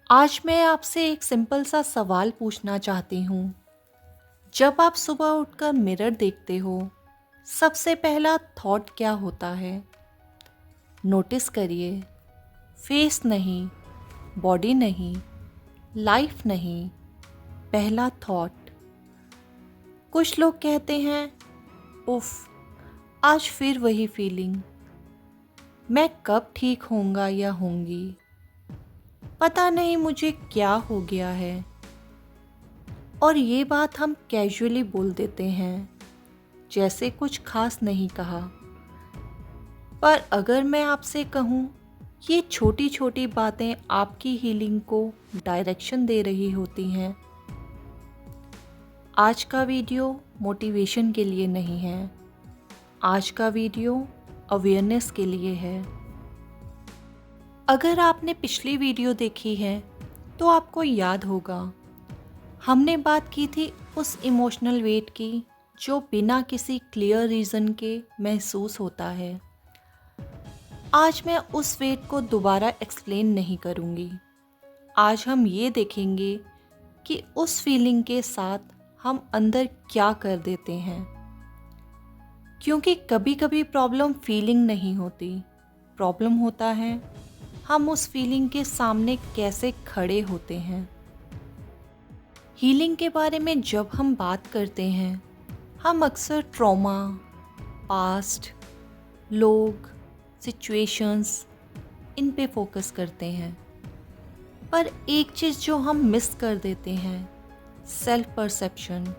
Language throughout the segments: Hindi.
आज मैं आपसे एक सिंपल सा सवाल पूछना चाहती हूँ। जब आप सुबह उठकर मिरर देखते हो, सबसे पहला थॉट क्या होता है? नोटिस करिए, फेस नहीं, बॉडी नहीं, लाइफ नहीं, पहला थॉट। कुछ लोग कहते हैं, उफ, आज फिर वही फीलिंग, मैं कब ठीक होऊंगा या होंगी, पता नहीं मुझे क्या हो गया है। और ये बात हम कैजुअली बोल देते हैं, जैसे कुछ खास नहीं कहा। पर अगर मैं आपसे कहूँ, ये छोटी छोटी बातें आपकी हीलिंग को डायरेक्शन दे रही होती हैं। आज का वीडियो मोटिवेशन के लिए नहीं है, आज का वीडियो अवेयरनेस के लिए है। अगर आपने पिछली वीडियो देखी है तो आपको याद होगा, हमने बात की थी उस इमोशनल वेट की जो बिना किसी क्लियर रीज़न के महसूस होता है। आज मैं उस वेट को दोबारा एक्सप्लेन नहीं करूँगी। आज हम ये देखेंगे कि उस फीलिंग के साथ हम अंदर क्या कर देते हैं। क्योंकि कभी कभी प्रॉब्लम फीलिंग नहीं होती, प्रॉब्लम होता है हम उस फीलिंग के सामने कैसे खड़े होते हैं। हीलिंग के बारे में जब हम बात करते हैं, हम अक्सर ट्रॉमा, पास्ट, लोग, सिचुएशंस इन पे फोकस करते हैं। पर एक चीज़ जो हम मिस कर देते हैं, सेल्फ परसेप्शन।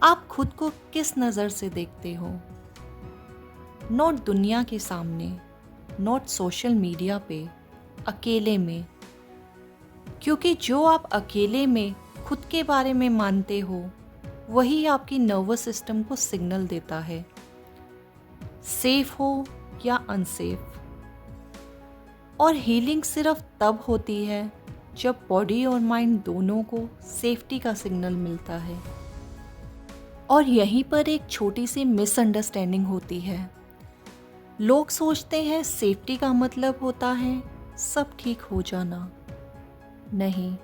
आप खुद को किस नज़र से देखते हो? नॉट दुनिया के सामने, नॉट सोशल मीडिया पे, अकेले में। क्योंकि जो आप अकेले में खुद के बारे में मानते हो, वही आपकी नर्वस सिस्टम को सिग्नल देता है, सेफ हो या अनसेफ। और हीलिंग सिर्फ तब होती है जब बॉडी और माइंड दोनों को सेफ्टी का सिग्नल मिलता है। और यहीं पर एक छोटी सी मिसअंडरस्टैंडिंग होती है। लोग सोचते हैं सेफ्टी का मतलब होता है सब ठीक हो जाना। नहीं,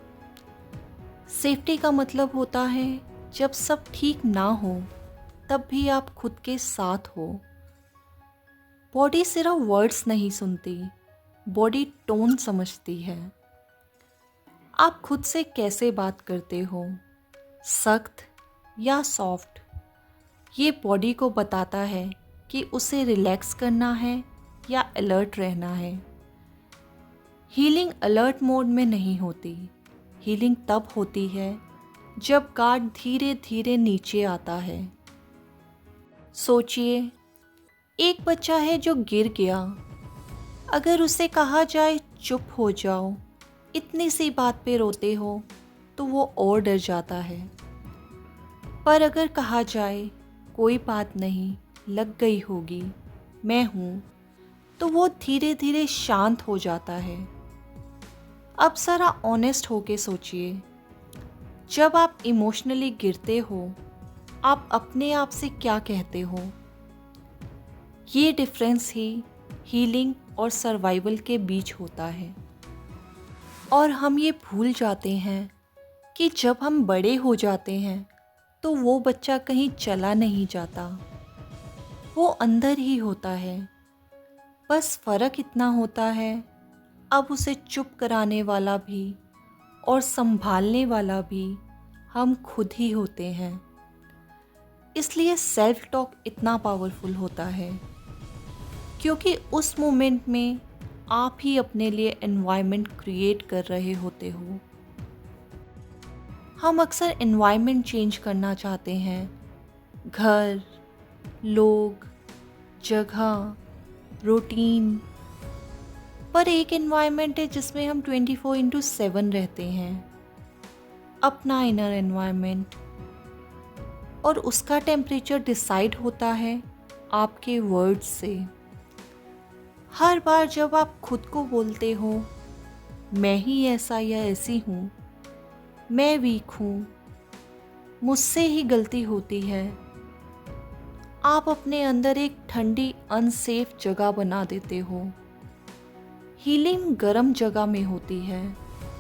सेफ्टी का मतलब होता है जब सब ठीक ना हो तब भी आप खुद के साथ हो। बॉडी सिर्फ वर्ड्स नहीं सुनती, बॉडी टोन समझती है। आप खुद से कैसे बात करते हो, सख्त या सॉफ्ट, ये बॉडी को बताता है कि उसे रिलैक्स करना है या अलर्ट रहना है। हीलिंग अलर्ट मोड में नहीं होती। हीलिंग तब होती है जब गार्ड धीरे धीरे नीचे आता है। सोचिए, एक बच्चा है जो गिर गया। अगर उसे कहा जाए चुप हो जाओ, इतनी सी बात पे रोते हो, तो वो और डर जाता है। पर अगर कहा जाए कोई बात नहीं, लग गई होगी, मैं हूँ, तो वो धीरे धीरे शांत हो जाता है। अब ज़रा ऑनेस्ट होके सोचिए, जब आप इमोशनली गिरते हो, आप अपने आप से क्या कहते हो? ये डिफरेंस ही हीलिंग और सर्वाइवल के बीच होता है। और हम ये भूल जाते हैं कि जब हम बड़े हो जाते हैं तो वो बच्चा कहीं चला नहीं जाता, वो अंदर ही होता है। बस फ़र्क इतना होता है, अब उसे चुप कराने वाला भी और संभालने वाला भी हम खुद ही होते हैं। इसलिए सेल्फ टॉक इतना पावरफुल होता है, क्योंकि उस मोमेंट में आप ही अपने लिए एनवायरनमेंट क्रिएट कर रहे होते हो। हम अक्सर एनवायरनमेंट चेंज करना चाहते हैं, घर, लोग, जगह, रूटीन। पर एक एनवायरनमेंट है जिसमें हम 24/7 रहते हैं, अपना इनर एनवायरनमेंट। और उसका टेम्परेचर डिसाइड होता है आपके वर्ड्स से। हर बार जब आप खुद को बोलते हो, मैं ही ऐसा या ऐसी हूँ, मैं वीक हूँ, मुझसे ही गलती होती है, आप अपने अंदर एक ठंडी अनसेफ जगह बना देते हो। हीलिंग गर्म जगह में होती है,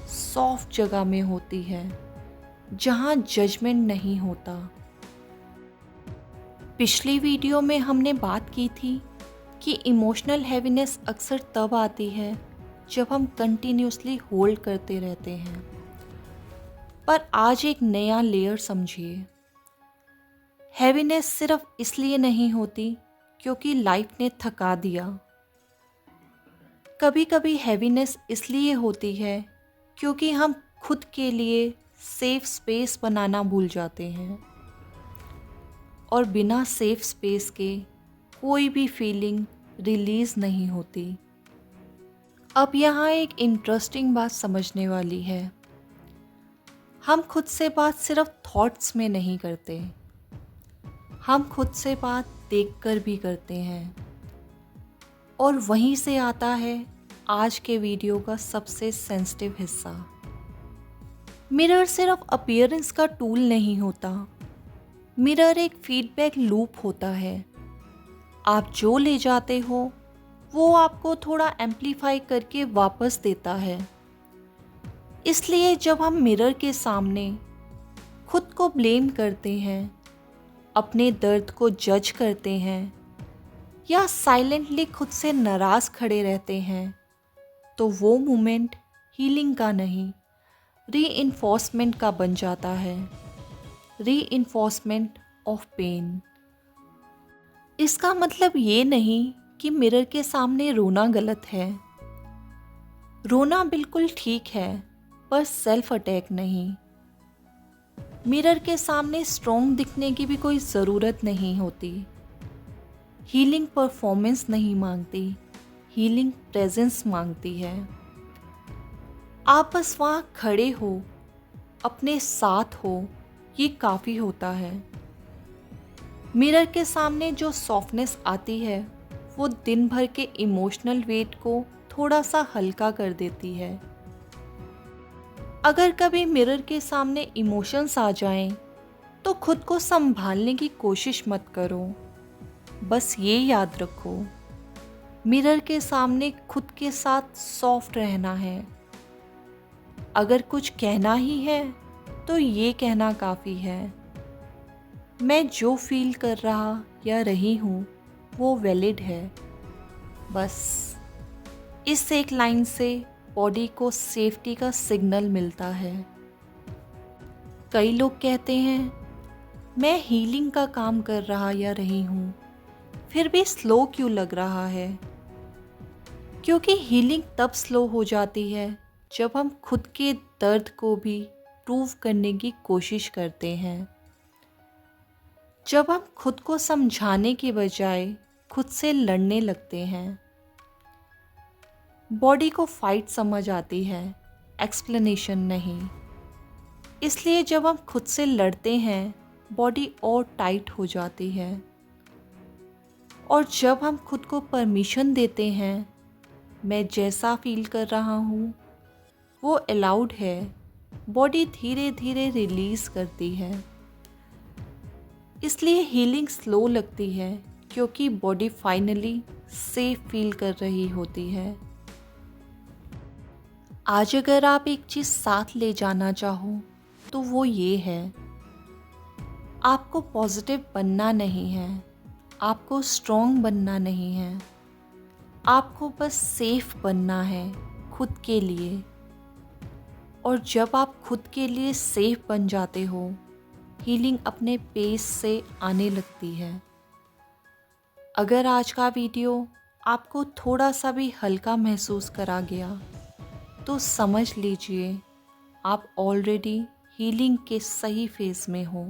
सॉफ्ट जगह में होती है, जहाँ जजमेंट नहीं होता। पिछली वीडियो में हमने बात की थी कि इमोशनल हैवीनेस अक्सर तब आती है जब हम कंटिन्यूसली होल्ड करते रहते हैं। पर आज एक नया लेयर समझिए। हैवीनेस सिर्फ इसलिए नहीं होती क्योंकि लाइफ ने थका दिया। कभी कभी हैवीनेस इसलिए होती है क्योंकि हम खुद के लिए सेफ स्पेस बनाना भूल जाते हैं, और बिना सेफ स्पेस के कोई भी फीलिंग रिलीज नहीं होती। अब यहाँ एक इंटरेस्टिंग बात समझने वाली है। हम खुद से बात सिर्फ थॉट्स में नहीं करते, हम खुद से बात देखकर भी करते हैं। और वहीं से आता है आज के वीडियो का सबसे सेंसिटिव हिस्सा। मिरर सिर्फ अपीयरेंस का टूल नहीं होता, मिरर एक फीडबैक लूप होता है। आप जो ले जाते हो वो आपको थोड़ा एम्प्लीफाई करके वापस देता है। इसलिए जब हम मिरर के सामने खुद को ब्लेम करते हैं, अपने दर्द को जज करते हैं या साइलेंटली खुद से नाराज़ खड़े रहते हैं, तो वो मोमेंट हीलिंग का नहीं, रीइंफोर्समेंट का बन जाता है। Reinforcement of pain. इसका मतलब ये नहीं कि मिरर के सामने रोना गलत है। रोना बिल्कुल ठीक है, पर सेल्फ अटैक नहीं। मिरर के सामने स्ट्रॉन्ग दिखने की भी कोई ज़रूरत नहीं होती। हीलिंग परफॉर्मेंस नहीं मांगती, हीलिंग प्रेजेंस मांगती है। आप बस वहाँ खड़े हो, अपने साथ हो, ये काफ़ी होता है। मिरर के सामने जो सॉफ्टनेस आती है वो दिन भर के इमोशनल वेट को थोड़ा सा हल्का कर देती है। अगर कभी मिरर के सामने इमोशंस आ जाएं, तो खुद को संभालने की कोशिश मत करो। बस ये याद रखो, मिरर के सामने खुद के साथ सॉफ्ट रहना है। अगर कुछ कहना ही है तो ये कहना काफ़ी है, मैं जो फील कर रहा या रही हूँ वो वैलिड है। बस इस एक लाइन से बॉडी को सेफ्टी का सिग्नल मिलता है। कई लोग कहते हैं मैं हीलिंग का काम कर रहा या रही हूँ, फिर भी स्लो क्यों लग रहा है? क्योंकि हीलिंग तब स्लो हो जाती है जब हम खुद के दर्द को भी प्रूव करने की कोशिश करते हैं। जब हम खुद को समझाने के बजाय खुद से लड़ने लगते हैं। बॉडी को फाइट समझ आती है, एक्सप्लेनेशन नहीं। इसलिए जब हम खुद से लड़ते हैं, बॉडी और टाइट हो जाती है। और जब हम खुद को परमिशन देते हैं, मैं जैसा फील कर रहा हूँ वो अलाउड है, बॉडी धीरे धीरे रिलीज़ करती है। इसलिए हीलिंग स्लो लगती है क्योंकि बॉडी फाइनली सेफ फील कर रही होती है। आज अगर आप एक चीज़ साथ ले जाना चाहो तो वो ये है, आपको पॉजिटिव बनना नहीं है, आपको स्ट्रॉन्ग बनना नहीं है, आपको बस सेफ बनना है खुद के लिए। और जब आप खुद के लिए सेफ बन जाते हो, हीलिंग अपने पेस से आने लगती है। अगर आज का वीडियो आपको थोड़ा सा भी हल्का महसूस करा गया, तो समझ लीजिए आप ऑलरेडी हीलिंग के सही फेज़ में हो।